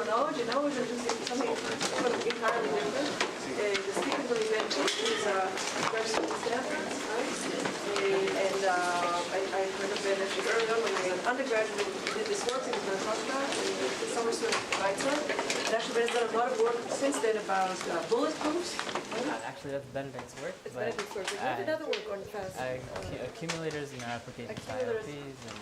knowledge, and now we're introducing something entirely different. The Stanford is a person at Stanford, right? And I heard of it actually early on when I was an undergraduate. He did this work, he was going to talk about it, and the summer student writes on. And actually, Ben's done a lot of work since then about bulletproofs. Actually, that's Benedict's work. It's Benedict's work. But you have another work on fast. Accumulators and application IoTs, and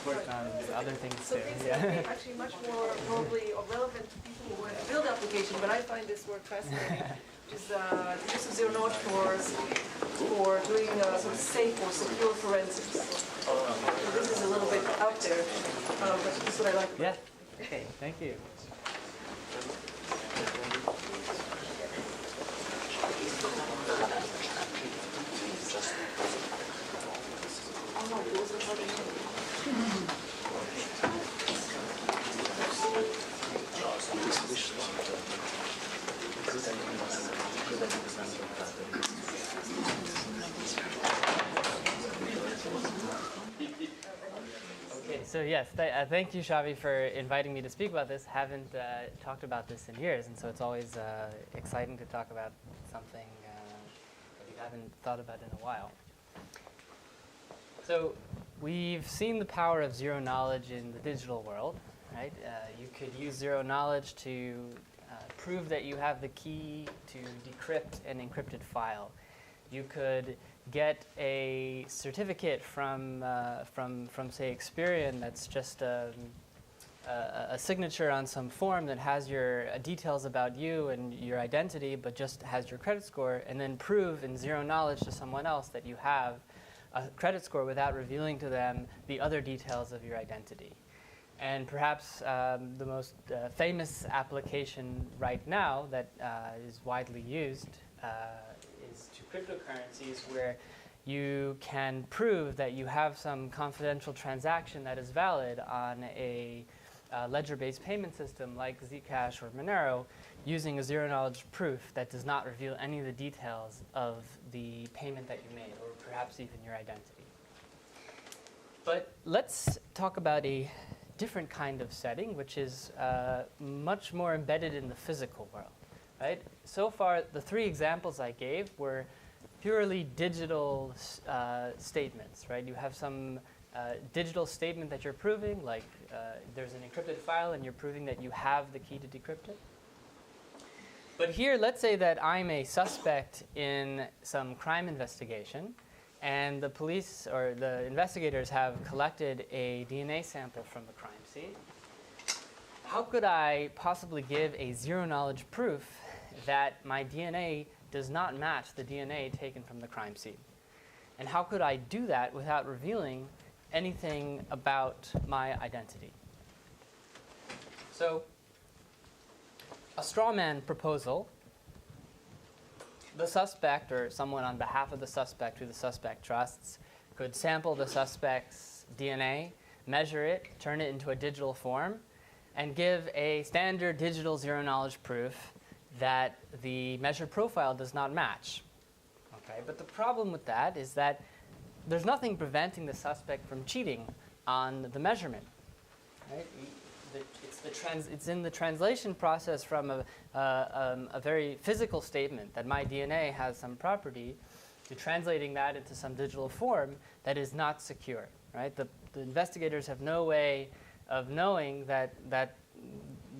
worked on other things so too. things that are actually much more probably relevant to people who want to build applications, but I find this work fascinating. Which is the use of zero knowledge for doing sort of safe or secure forensics. So this is a little bit out there, but this is what I like. Yeah. Okay. Thank you. Okay, so yes, thank you, Xavi, for inviting me to speak about this. Haven't talked about this in years, and so it's always exciting to talk about something that you haven't thought about in a while. So we've seen the power of zero knowledge in the digital world, right? You could use zero knowledge to prove that you have the key to decrypt an encrypted file. You could get a certificate from say Experian that's just a signature on some form that has your details about you and your identity, but just has your credit score, and then prove in zero knowledge to someone else that you have a credit score without revealing to them the other details of your identity. And perhaps the most famous application right now that is widely used is to cryptocurrencies, where you can prove that you have some confidential transaction that is valid on a ledger-based payment system like Zcash or Monero, using a zero-knowledge proof that does not reveal any of the details of the payment that you made, or perhaps even your identity. But let's talk about a different kind of setting, which is much more embedded in the physical world. Right? So far, the three examples I gave were purely digital statements. Right? You have some digital statement that you're proving, like there's an encrypted file and you're proving that you have the key to decrypt it. But here, let's say that I'm a suspect in some crime investigation, and the police or the investigators have collected a DNA sample from the crime scene. How could I possibly give a zero-knowledge proof that my DNA does not match the DNA taken from the crime scene? And how could I do that without revealing anything about my identity? So, a straw man proposal. The suspect, or someone on behalf of the suspect who the suspect trusts, could sample the suspect's DNA, measure it, turn it into a digital form, and give a standard digital zero-knowledge proof that the measured profile does not match. Okay, but the problem with that is that there's nothing preventing the suspect from cheating on the measurement. Right? It's in the translation process from a very physical statement that my DNA has some property, to translating that into some digital form that is not secure. Right? The investigators have no way of knowing that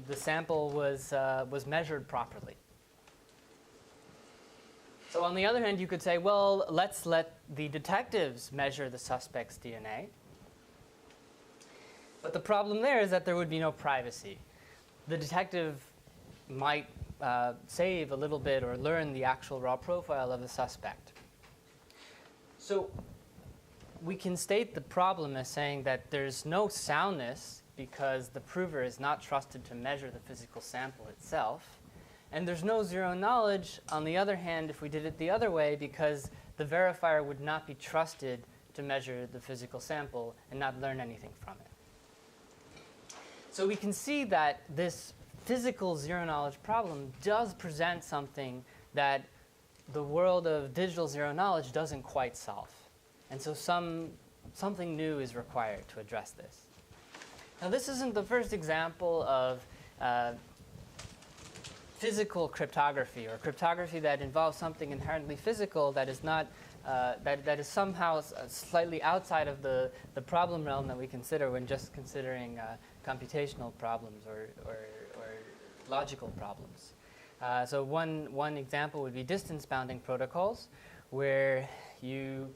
the sample was measured properly. So on the other hand, you could say, well, let's let the detectives measure the suspect's DNA. But the problem there is that there would be no privacy. The detective might save a little bit or learn the actual raw profile of the suspect. So we can state the problem as saying that there's no soundness because the prover is not trusted to measure the physical sample itself. And there's no zero knowledge, on the other hand, if we did it the other way, because the verifier would not be trusted to measure the physical sample and not learn anything from it. So we can see that this physical zero-knowledge problem does present something that the world of digital zero-knowledge doesn't quite solve. And so something new is required to address this. Now, this isn't the first example of physical cryptography, or cryptography that involves something inherently physical that is not that is somehow slightly outside of the problem realm that we consider when just considering computational problems or logical problems. So one example would be distance bounding protocols, where you're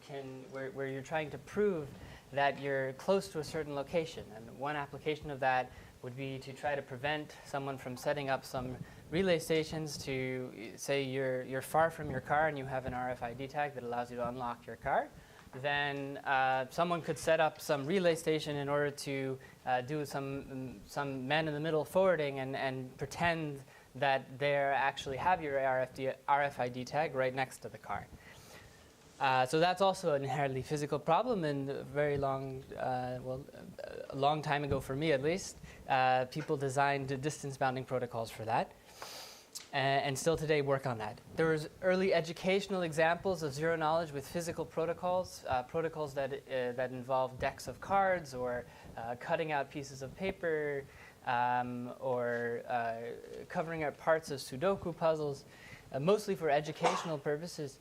trying to prove that you're close to a certain location. And one application of that would be to try to prevent someone from setting up some relay stations to say you're far from your car and you have an RFID tag that allows you to unlock your car. Then someone could set up some relay station in order to do some man-in-the-middle forwarding and pretend that they actually have your RFID tag right next to the car. So that's also an inherently physical problem, and a very long, a long time ago for me at least, people designed distance bounding protocols for that. And still today work on that. There was early educational examples of zero knowledge with physical protocols, protocols that involve decks of cards or cutting out pieces of paper or covering up parts of Sudoku puzzles, mostly for educational purposes.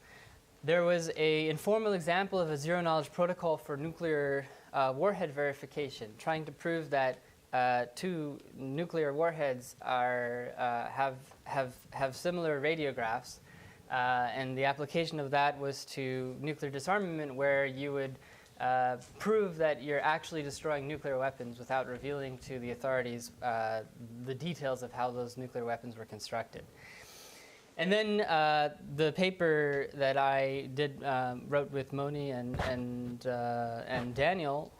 There was an informal example of a zero knowledge protocol for nuclear warhead verification, trying to prove that two nuclear warheads have similar radiographs, and the application of that was to nuclear disarmament, where you would prove that you're actually destroying nuclear weapons without revealing to the authorities the details of how those nuclear weapons were constructed. And then the paper that I wrote with Moni and Daniel,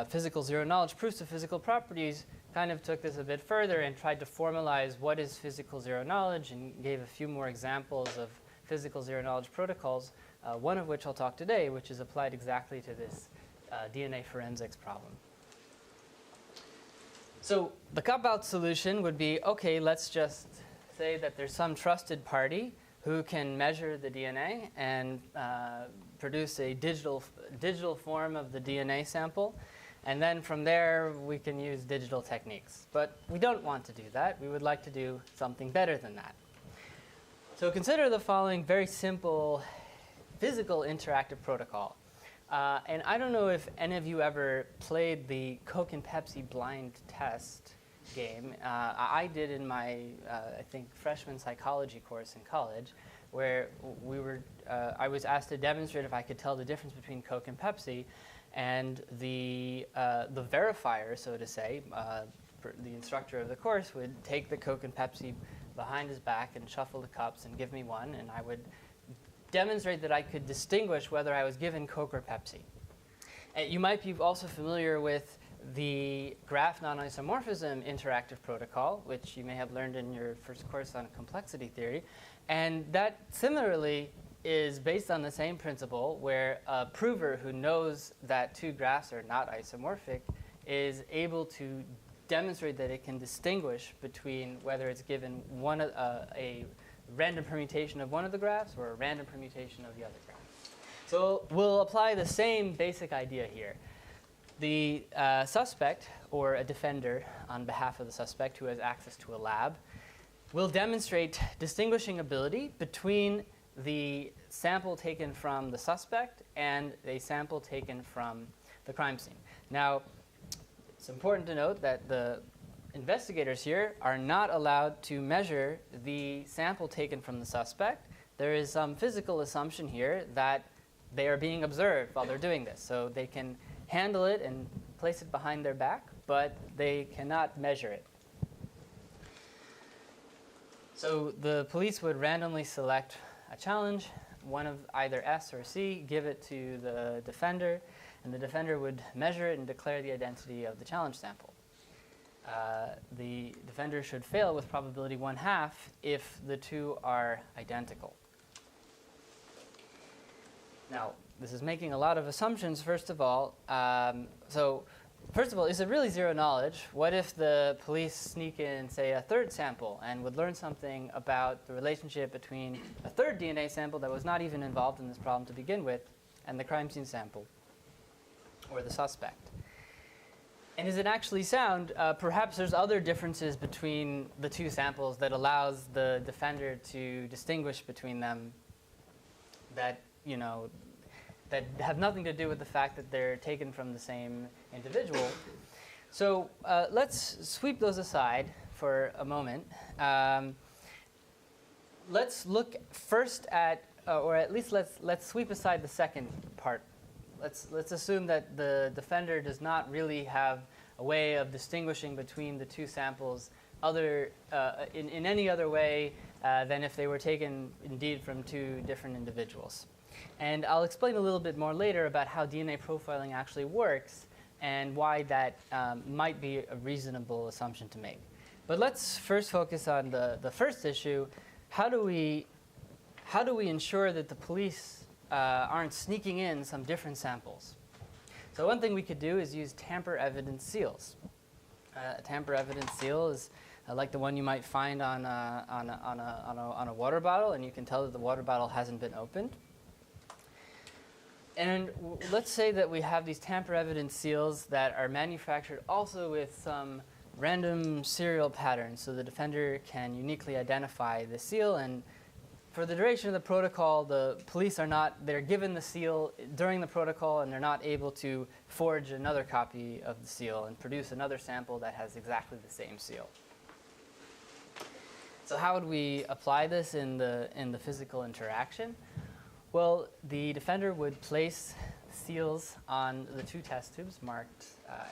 Physical Zero Knowledge, Proofs of Physical Properties, kind of took this a bit further and tried to formalize what is physical zero knowledge, and gave a few more examples of physical zero knowledge protocols, one of which I'll talk today, which is applied exactly to this DNA forensics problem. So the cop-out solution would be, okay, let's just say that there's some trusted party who can measure the DNA and produce a digital form of the DNA sample. And then from there, we can use digital techniques. But we don't want to do that. We would like to do something better than that. So consider the following very simple physical interactive protocol. And I don't know if any of you ever played the Coke and Pepsi blind test game. I did in my, I think, freshman psychology course in college, where I was asked to demonstrate if I could tell the difference between Coke and Pepsi, and the verifier, so to say, the instructor of the course would take the Coke and Pepsi behind his back and shuffle the cups and give me one, and I would demonstrate that I could distinguish whether I was given Coke or Pepsi. And you might be also familiar with the graph non-isomorphism interactive protocol, which you may have learned in your first course on complexity theory. And that similarly is based on the same principle, where a prover who knows that two graphs are not isomorphic is able to demonstrate that it can distinguish between whether it's given a random permutation of one of the graphs or a random permutation of the other graph. So we'll apply the same basic idea here. The suspect, or a defender on behalf of the suspect who has access to a lab, will demonstrate distinguishing ability between the sample taken from the suspect and a sample taken from the crime scene. Now, it's important to note that the investigators here are not allowed to measure the sample taken from the suspect. There is some physical assumption here that they are being observed while they're doing this. So they can handle it and place it behind their back, but they cannot measure it. So the police would randomly select a challenge, one of either S or C, give it to the defender, and the defender would measure it and declare the identity of the challenge sample. The defender should fail with probability 1/2 if the two are identical. Now, this is making a lot of assumptions, first of all. First of all, is it really zero knowledge? What if the police sneak in, say, a third sample and would learn something about the relationship between a third DNA sample that was not even involved in this problem to begin with and the crime scene sample, or the suspect? And is it actually sound? Perhaps there's other differences between the two samples that allows the defender to distinguish between them that, that have nothing to do with the fact that they're taken from the same individual. So let's sweep those aside for a moment. Let's look first at, or at least let's sweep aside the second part. Let's assume that the defender does not really have a way of distinguishing between the two samples in any other way than if they were taken indeed from two different individuals. And I'll explain a little bit more later about how DNA profiling actually works and why that might be a reasonable assumption to make. But let's first focus on the first issue. How do we ensure that the police aren't sneaking in some different samples? So one thing we could do is use tamper-evident seals. A tamper-evident seal is like the one you might find on a water bottle, and you can tell that the water bottle hasn't been opened. And let's say that we have these tamper-evident seals that are manufactured also with some random serial patterns, so the defender can uniquely identify the seal. And for the duration of the protocol, the police they're given the seal during the protocol, and they're not able to forge another copy of the seal and produce another sample that has exactly the same seal. So how would we apply this in the physical interaction? Well, the defender would place seals on the two test tubes marked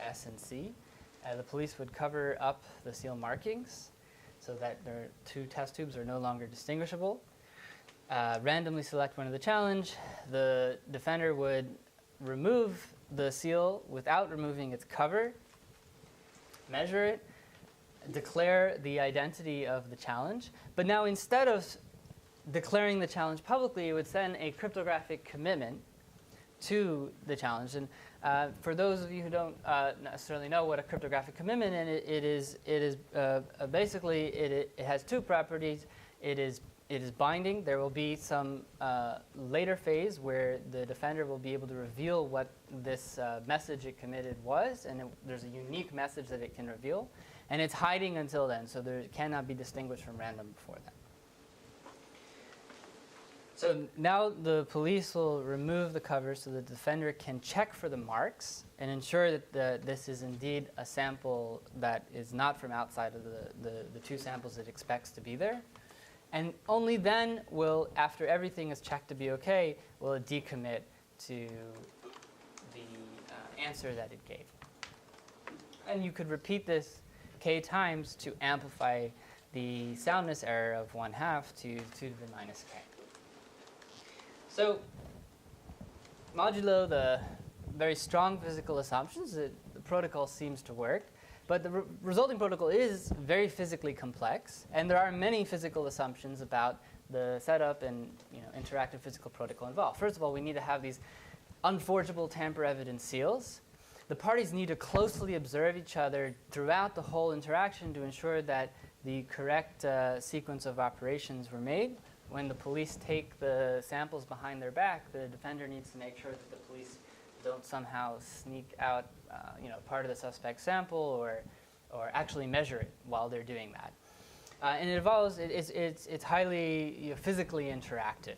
S and C. The police would cover up the seal markings so that their two test tubes are no longer distinguishable. Randomly select one of the challenge. The defender would remove the seal without removing its cover, measure it, declare the identity of the challenge. But now instead of declaring the challenge publicly, it would send a cryptographic commitment to the challenge. And for those of you who don't necessarily know what a cryptographic commitment is, basically it has two properties. It is binding. There will be some later phase where the defender will be able to reveal what this message it committed was, and there's a unique message that it can reveal. And it's hiding until then, so it cannot be distinguished from random before that. So now the police will remove the cover so the defender can check for the marks and ensure that this is indeed a sample that is not from outside of the two samples it expects to be there. And only then will, after everything is checked to be okay, will it decommit to the answer that it gave. And you could repeat this k times to amplify the soundness error of 1/2 to 2 to the minus k. So, modulo the very strong physical assumptions, the protocol seems to work. But the resulting protocol is very physically complex, and there are many physical assumptions about the setup and interactive physical protocol involved. First of all, we need to have these unforgeable tamper-evident seals. The parties need to closely observe each other throughout the whole interaction to ensure that the correct sequence of operations were made. When the police take the samples behind their back, the defender needs to make sure that the police don't somehow sneak out part of the suspect's sample or actually measure it while they're doing that. And it's highly physically interactive.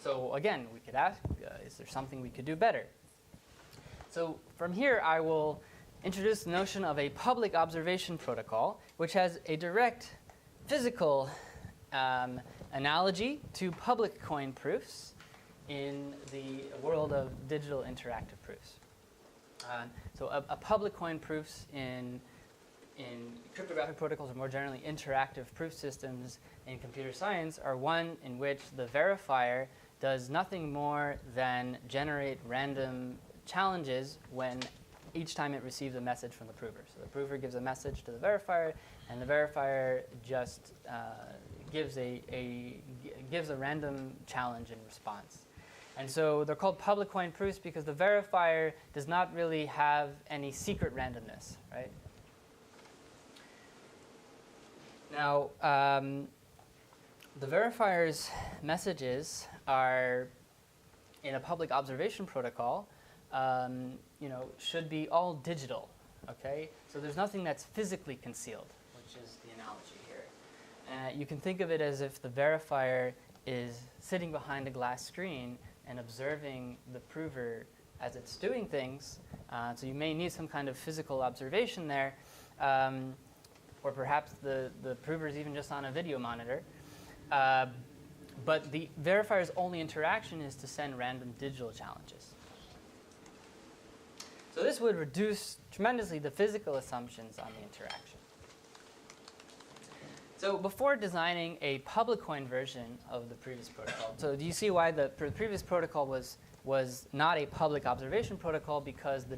So again, we could ask, is there something we could do better? So from here, I will introduce the notion of a public observation protocol, which has a direct physical analogy to public coin proofs in the world of digital interactive proofs. So a public coin proofs in cryptographic protocols, or more generally interactive proof systems in computer science, are one in which the verifier does nothing more than generate random challenges when each time it receives a message from the prover. So the prover gives a message to the verifier, and the verifier just gives a random challenge in response. And so they're called public coin proofs because the verifier does not really have any secret randomness, right? Now, the verifier's messages are in a public observation protocol. should be all digital. Okay, so there's nothing that's physically concealed, which is the analogy here. You can think of it as if the verifier is sitting behind a glass screen and observing the prover as it's doing things. So you may need some kind of physical observation there, or perhaps the prover is even just on a video monitor. But the verifier's only interaction is to send random digital challenges. So this would reduce tremendously the physical assumptions on the interaction. So before designing a public coin version of the previous protocol, so do you see why the previous protocol was not a public observation protocol? Because the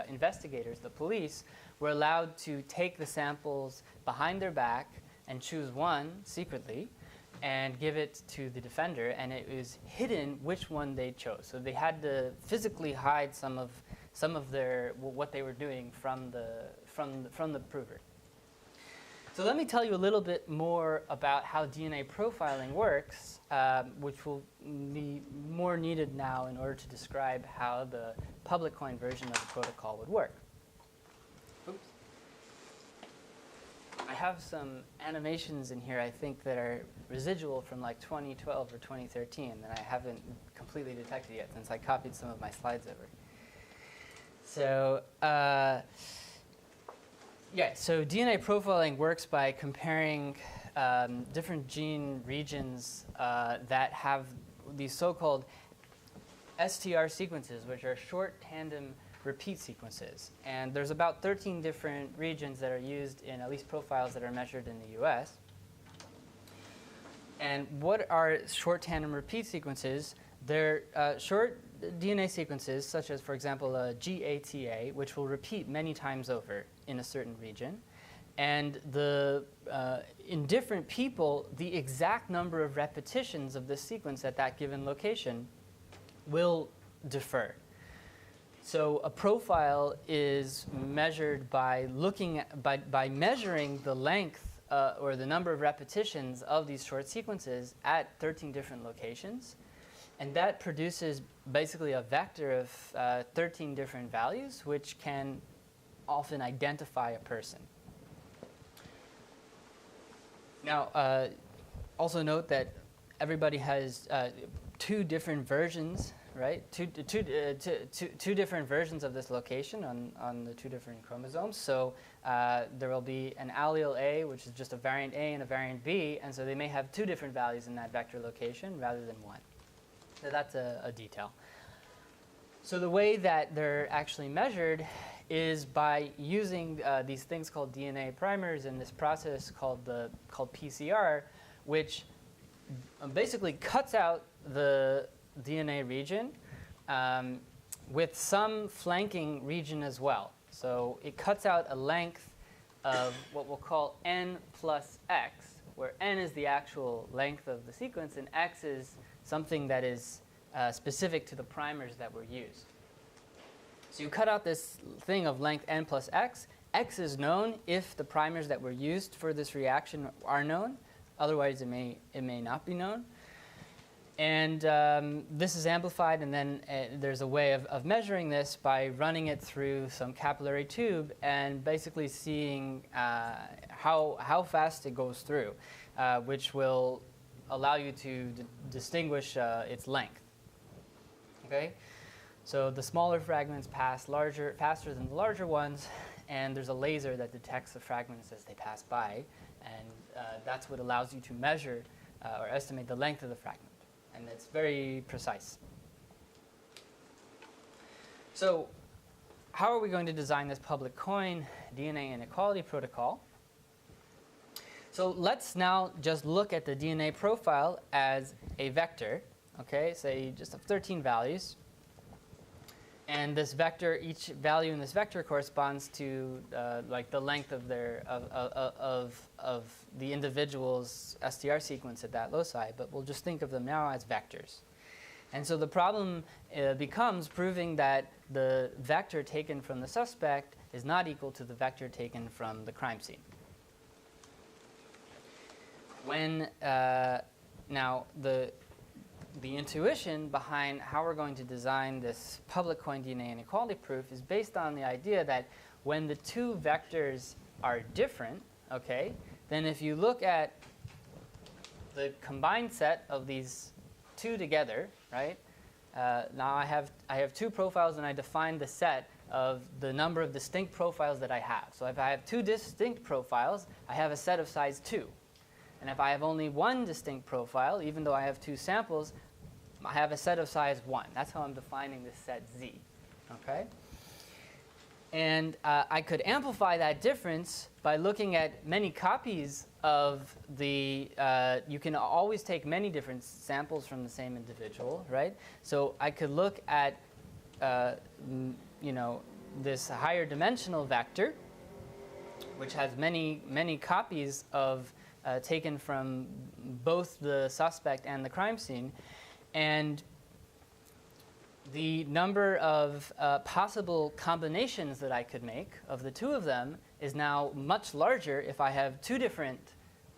investigators, the police, were allowed to take the samples behind their back and choose one secretly and give it to the defender, and it was hidden which one they chose. So they had to physically hide some of their what they were doing from the prover. So let me tell you a little bit more about how DNA profiling works, which will be more needed now in order to describe how the public coin version of the protocol would work. Oops. I have some animations in here, I think, that are residual from like 2012 or 2013 that I haven't completely detected yet since I copied some of my slides over. So so DNA profiling works by comparing different gene regions that have these so-called STR sequences, which are short tandem repeat sequences. And there's about 13 different regions that are used in at least profiles that are measured in the US. And what are short tandem repeat sequences? They're short DNA sequences, such as, for example, GATA, which will repeat many times over in a certain region. And in different people, the exact number of repetitions of this sequence at that given location will differ. So a profile is measured by by measuring the length or the number of repetitions of these short sequences at 13 different locations. And that produces basically a vector of 13 different values, which can often identify a person. Now, also note that everybody has two different versions, right? Two different versions of this location on the two different chromosomes. So there will be an allele A, which is just a variant A, and a variant B, and so they may have two different values in that vector location rather than one. So that's a detail. So the way that they're actually measured is by using these things called DNA primers in this process called PCR, which basically cuts out the DNA region with some flanking region as well. So it cuts out a length of what we'll call n plus x, where n is the actual length of the sequence and x is something that is specific to the primers that were used. So you cut out this thing of length n plus x. X is known if the primers that were used for this reaction are known. Otherwise, it may not be known. And this is amplified, and then there's a way of measuring this by running it through some capillary tube and basically seeing how fast it goes through, which will allow you to distinguish its length. Okay, so the smaller fragments pass faster than the larger ones, and there's a laser that detects the fragments as they pass by, and that's what allows you to measure or estimate the length of the fragment, and it's very precise. So how are we going to design this public coin DNA inequality protocol? So let's now just look at the DNA profile as a vector. Okay, say just have 13 values. And this vector, each value in this vector corresponds to like the length of the individual's STR sequence at that loci, but we'll just think of them now as vectors. And so the problem becomes proving that the vector taken from the suspect is not equal to the vector taken from the crime scene. When now the the intuition behind how we're going to design this public coin DNA inequality proof is based on the idea that when the two vectors are different, okay, then if you look at the combined set of these two together, right? Now I have two profiles, and I define the set of the number of distinct profiles that I have. So if I have two distinct profiles, I have a set of size 2. And if I have only one distinct profile, even though I have two samples, I have a set of size 1. That's how I'm defining this set Z. Okay? And I could amplify that difference by looking at many copies of the, you can always take many different samples from the same individual, right? So I could look at, this higher dimensional vector, which has many copies of taken from both the suspect and the crime scene, and the number of possible combinations that I could make of the two of them is now much larger if I have two different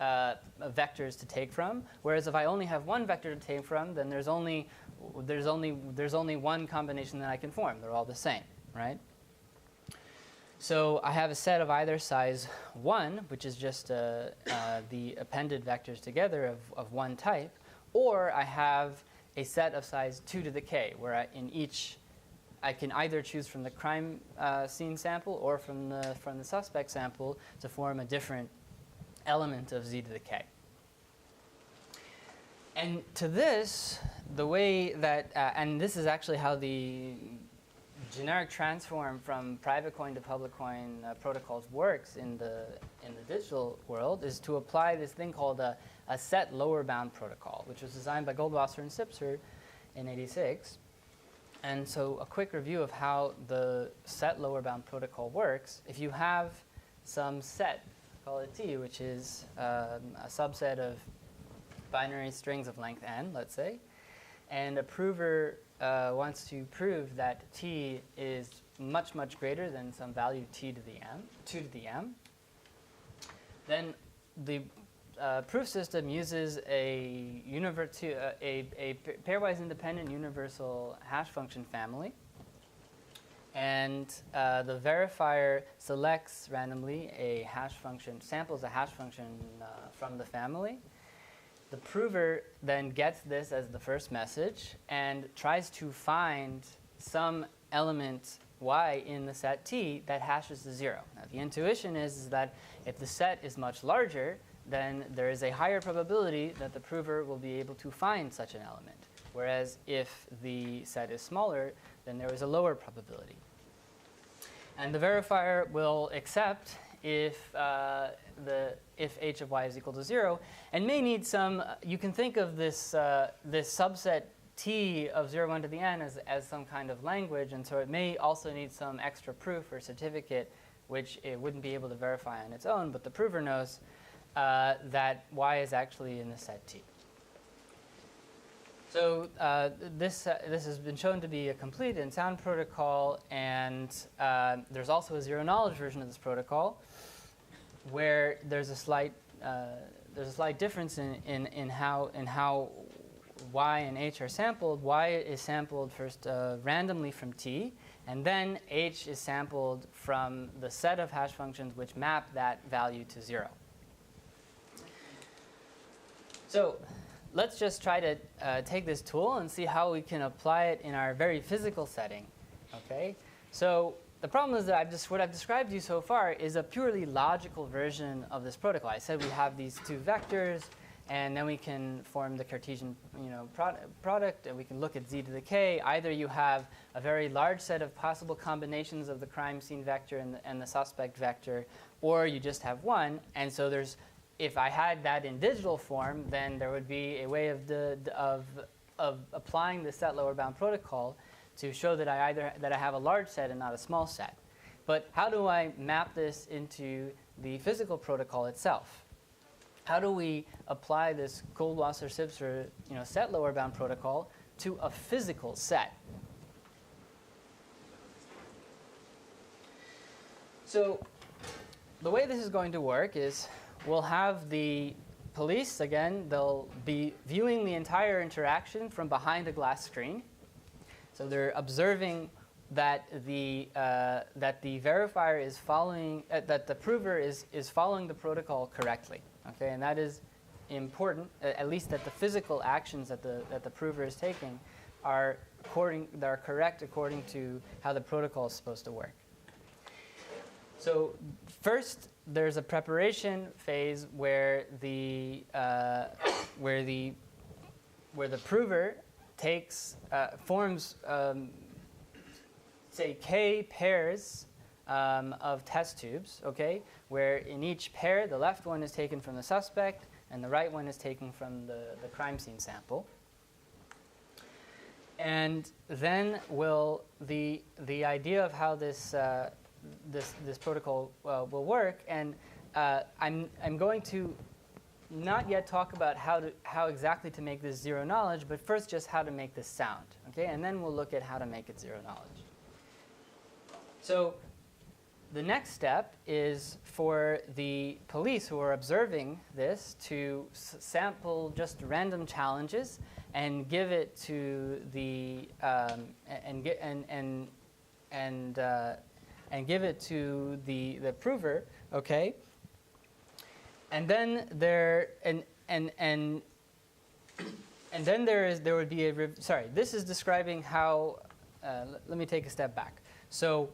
vectors to take from. Whereas if I only have one vector to take from, then there's only one combination that I can form. They're all the same, right? So I have a set of either size 1, which is just the appended vectors together of one type, or I have a set of size 2 to the k, where I can either choose from the crime scene sample or from the suspect sample to form a different element of z to the k. And to this, the way that, and this is actually how the generic transform from private coin to public coin protocols works in the digital world, is to apply this thing called a set lower bound protocol, which was designed by Goldwasser and Sipser in '86. And so a quick review of how the set lower bound protocol works. If you have some set, call it T, which is a subset of binary strings of length n, let's say, and a prover wants to prove that T is much, much greater than some value T to the m, 2 to the m, then the proof system uses a pairwise independent universal hash function family. And the verifier selects randomly a hash function, samples a hash function from the family. The prover then gets this as the first message and tries to find some element y in the set T that hashes to 0. Now, the intuition is that if the set is much larger, then there is a higher probability that the prover will be able to find such an element. Whereas if the set is smaller, then there is a lower probability. And the verifier will accept if h of y is equal to 0, and may need some, you can think of this subset T of 0, 1 to the n as some kind of language, and so it may also need some extra proof or certificate, which it wouldn't be able to verify on its own, but the prover knows that y is actually in the set T. So this has been shown to be a complete and sound protocol, and there's also a zero knowledge version of this protocol, where there's a slight difference in how y and h are sampled. Y is sampled first randomly from T, and then h is sampled from the set of hash functions which map that value to 0. So let's just try to take this tool and see how we can apply it in our very physical setting. Okay? So the problem is that what I've described to you so far is a purely logical version of this protocol. I said we have these two vectors, and then we can form the Cartesian product, and we can look at z to the k. Either you have a very large set of possible combinations of the crime scene vector and the suspect vector, or you just have one. And so if I had that in digital form, then there would be a way of applying the set lower bound protocol to show that I have a large set and not a small set. But how do I map this into the physical protocol itself? How do we apply this Goldwasser-Sipser set lower bound protocol to a physical set? So the way this is going to work is we'll have the police, again, they'll be viewing the entire interaction from behind a glass screen. So they're observing that the verifier is following, that the prover is following the protocol correctly. Okay, and that is important, at least that the physical actions that the prover is taking are correct according to how the protocol is supposed to work. So first, there's a preparation phase where the prover forms say k pairs of test tubes, okay, where in each pair the left one is taken from the suspect and the right one is taken from the crime scene sample. And then the idea of how this protocol will work, and I'm going to not yet talk about how exactly to make this zero knowledge, but first just how to make this sound, okay? And then we'll look at how to make it zero knowledge. So the next step is for the police who are observing this to sample just random challenges and give it to the give it to the prover, okay? And then there would be a sorry. This is describing how. Let me take a step back. So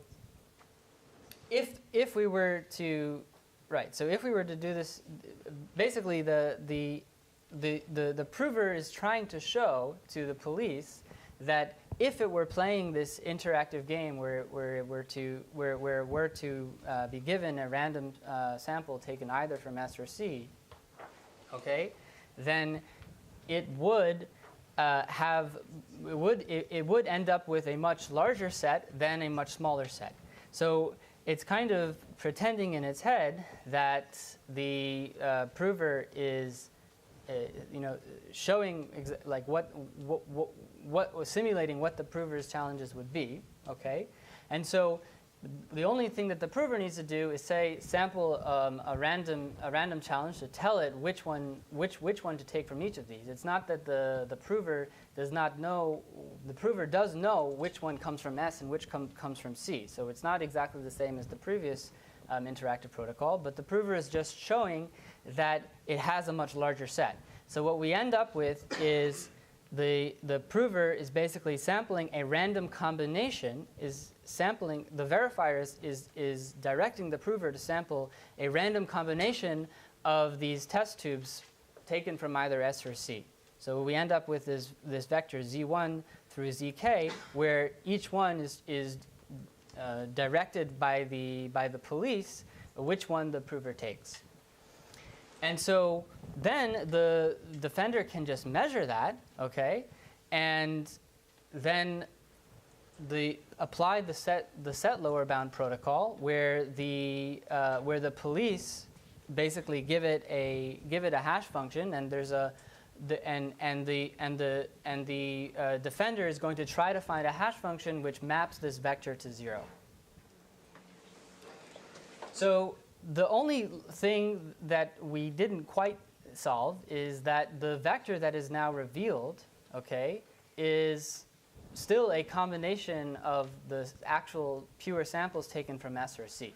if we were to do this, basically the prover is trying to show to the police that if it were playing this interactive game where we're to be given a random sample taken either from S or C, okay, then it would end up with a much larger set than a much smaller set. So it's kind of pretending in its head that the prover is showing like simulating what the prover's challenges would be, okay? And so the only thing that the prover needs to do is sample a random challenge to tell it which one to take from each of these. It's not that the prover does not know. The prover does know which one comes from S and which comes from C. So it's not exactly the same as the previous interactive protocol, but the prover is just showing that it has a much larger set. So what we end up with is the prover is basically sampling a random combination, the verifier is directing the prover to sample a random combination of these test tubes taken from either S or C. So what we end up with is this vector Z1 through ZK, where each one is directed by the police which one the prover takes. And so then the defender can just measure that, okay, and then apply the set lower bound protocol where the police basically give it a hash function, and there's the defender is going to try to find a hash function which maps this vector to 0. So the only thing that we didn't quite solve is that the vector that is now revealed, okay, is still a combination of the actual pure samples taken from S or C.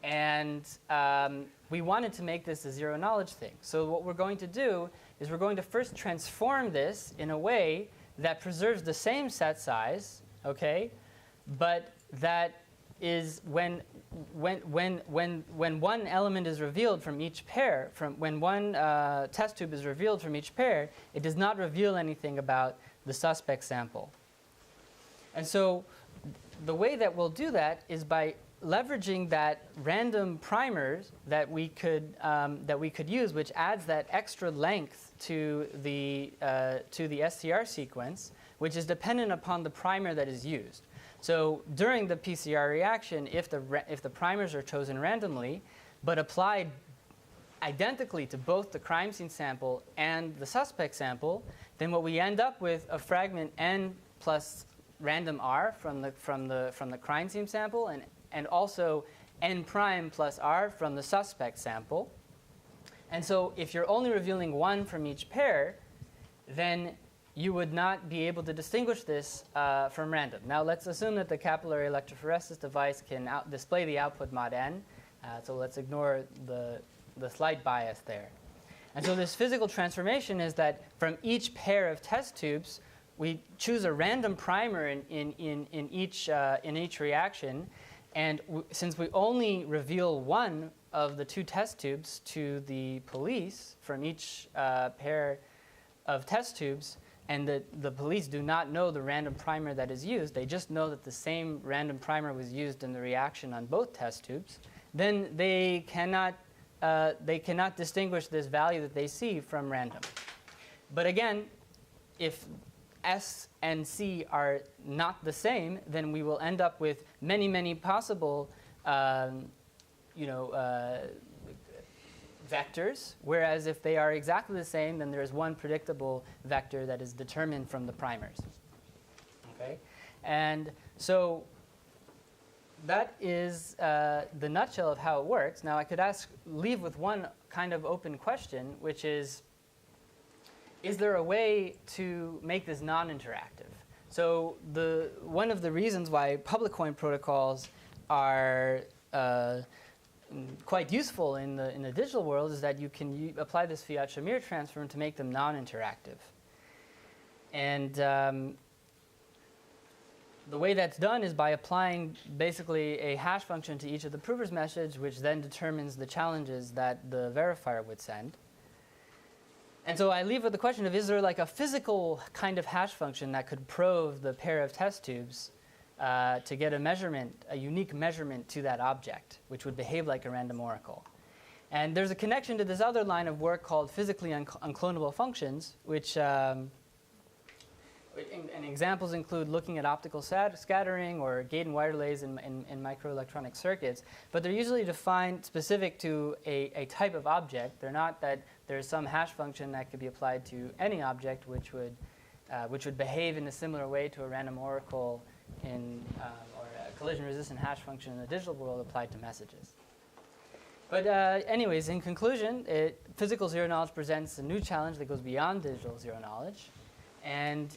And we wanted to make this a zero knowledge thing. So what we're going to do is we're going to first transform this in a way that preserves the same set size, okay, but that is when one element is revealed from each pair, when one test tube is revealed from each pair, it does not reveal anything about the suspect sample. And so the way that we'll do that is by leveraging that random primers that we could use, which adds that extra length to the STR sequence, which is dependent upon the primer that is used. So during the PCR reaction, if the primers are chosen randomly, but applied identically to both the crime scene sample and the suspect sample, then what we end up with a fragment n plus random r from the crime scene sample, and also n prime plus r from the suspect sample. And so if you're only revealing one from each pair, then you would not be able to distinguish this from random. Now let's assume that the capillary electrophoresis device can display the output mod n. So let's ignore the slight bias there. And so this physical transformation is that from each pair of test tubes, we choose a random primer in each reaction. And since we only reveal one of the two test tubes to the police from each pair of test tubes, and the police do not know the random primer that is used, they just know that the same random primer was used in the reaction on both test tubes, then they cannot distinguish this value that they see from random. But again, if S and C are not the same, then we will end up with many, many possible vectors, whereas if they are exactly the same, then there is one predictable vector that is determined from the primers. Okay? And so that is the nutshell of how it works. Now I could leave with one kind of open question, which is there a way to make this non-interactive? So one of the reasons why public coin protocols are quite useful in the digital world is that you can apply this Fiat-Shamir transform to make them non-interactive. And the way that's done is by applying basically a hash function to each of the prover's message, which then determines the challenges that the verifier would send. And so I leave with the question of, is there like a physical kind of hash function that could probe the pair of test tubes to get a unique measurement to that object, which would behave like a random oracle? And there's a connection to this other line of work called physically unclonable functions, which and examples include looking at optical scattering or gate and wire delays in microelectronic circuits. But they're usually defined specific to a type of object. They're not that there's some hash function that could be applied to any object which would behave in a similar way to a random oracle or a collision-resistant hash function in the digital world applied to messages. But anyways, in conclusion, physical zero knowledge presents a new challenge that goes beyond digital zero knowledge. And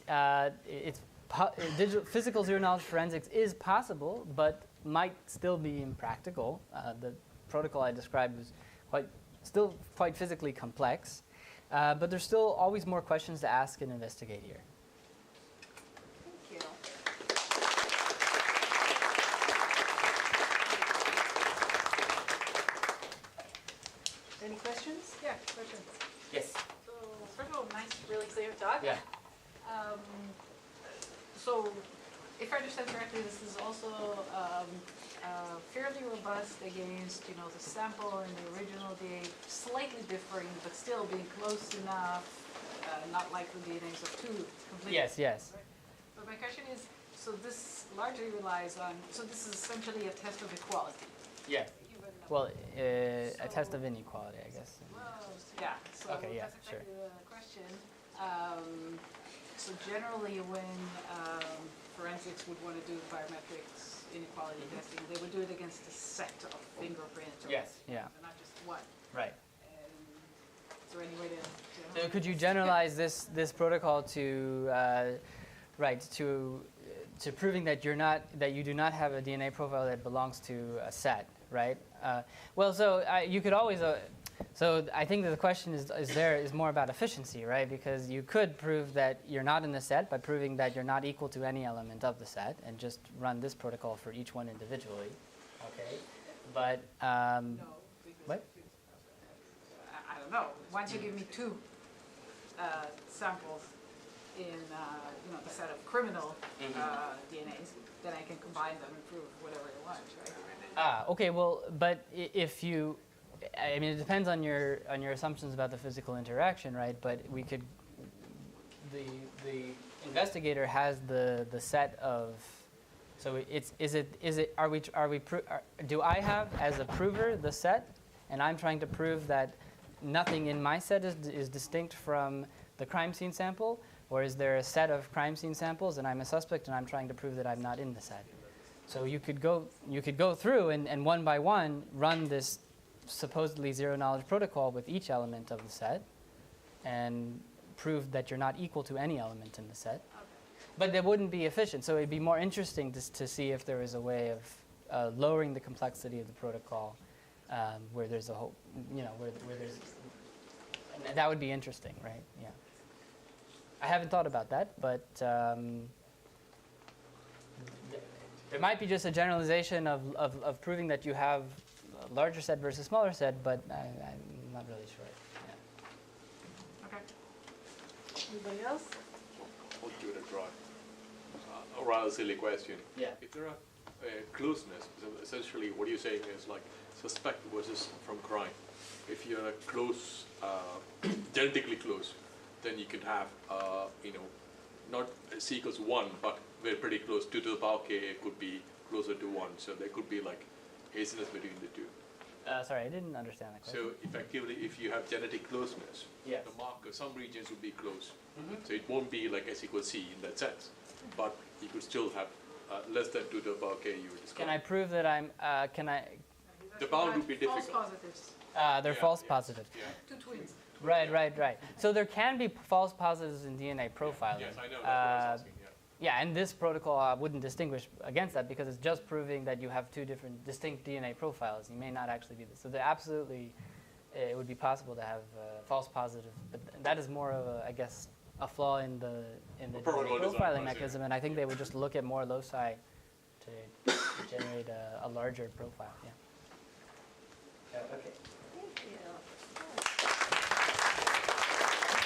physical zero-knowledge forensics is possible, but might still be impractical. The protocol I described was still quite physically complex. But there's still always more questions to ask and investigate here. Thank you. Any questions? Yeah, questions. Yes. So first of all, nice, really clear talk. Yeah. So if I understand correctly, this is also fairly robust against, the sample and the original DNA, slightly differing, but still being close enough, not like the DNAs of two completely. Yes, yes. Right? But my question is, so this largely relies on, so this is essentially a test of equality. Yeah. Even Well, a test of inequality, I guess. yeah, so Okay, yeah, that's exactly the question. So generally when forensics would want to do biometrics inequality testing, they would do it against a set of fingerprints or Yes, yeah. not just one. Right. And is there any way to So could you generalize this protocol to to proving that you do not have a DNA profile that belongs to a set, right? You could always. So I think that the question is more about efficiency, right? Because you could prove that you're not in the set by proving that you're not equal to any element of the set, and just run this protocol for each one individually. Okay. But no, because what? I don't know. Once you give me two samples in the set of criminal DNAs, then I can combine them and prove whatever I want, right? Okay. Well, but if you, I mean, it depends on your assumptions about the physical interaction, right? But we could, the investigator has the set of, so do I have as a prover the set, and I'm trying to prove that nothing in my set is distinct from the crime scene sample, or is there a set of crime scene samples and I'm a suspect and I'm trying to prove that I'm not in the set? So you could go through and one by one run this supposedly zero-knowledge protocol with each element of the set and prove that you're not equal to any element in the set. But that wouldn't be efficient, so it'd be more interesting to see if there is a way of lowering the complexity of the protocol where there's a whole, where there's, and that would be interesting, right? Yeah. I haven't thought about that, but there might be just a generalization of proving that you have a larger set versus smaller set, but I'm not really sure. Yeah. Okay. Anybody else? I'll give it a try. A rather silly question. Yeah. If there are closeness, so essentially what you're saying is like suspect versus from crime. If you're close, genetically close, then you can have, not C equals 1, but we're pretty close. 2 to the power k could be closer to 1. So there could be like haziness between the two. Sorry, I didn't understand that question. So effectively, if you have genetic closeness, Yes. the marker, some regions would be close. So it won't be like S equals C in that sense, but you could still have less than 2 to the power k you would discover. Can I prove that I'm, The bound would be False difficult. positives, they're Yeah, false yeah. positives. Yeah. two twins. Right. So there can be false positives in DNA profiling. Yes, I know. That's what I was asking. Yeah. Yeah, and this protocol wouldn't distinguish against that because it's just proving that you have two different distinct DNA profiles. You may not actually be this. So there absolutely, it would be possible to have false positive, but that is more of a, I guess, a flaw in the Protocol design, profiling I see. mechanism, and I think they would just look at more loci to generate a larger profile. Yeah. Okay.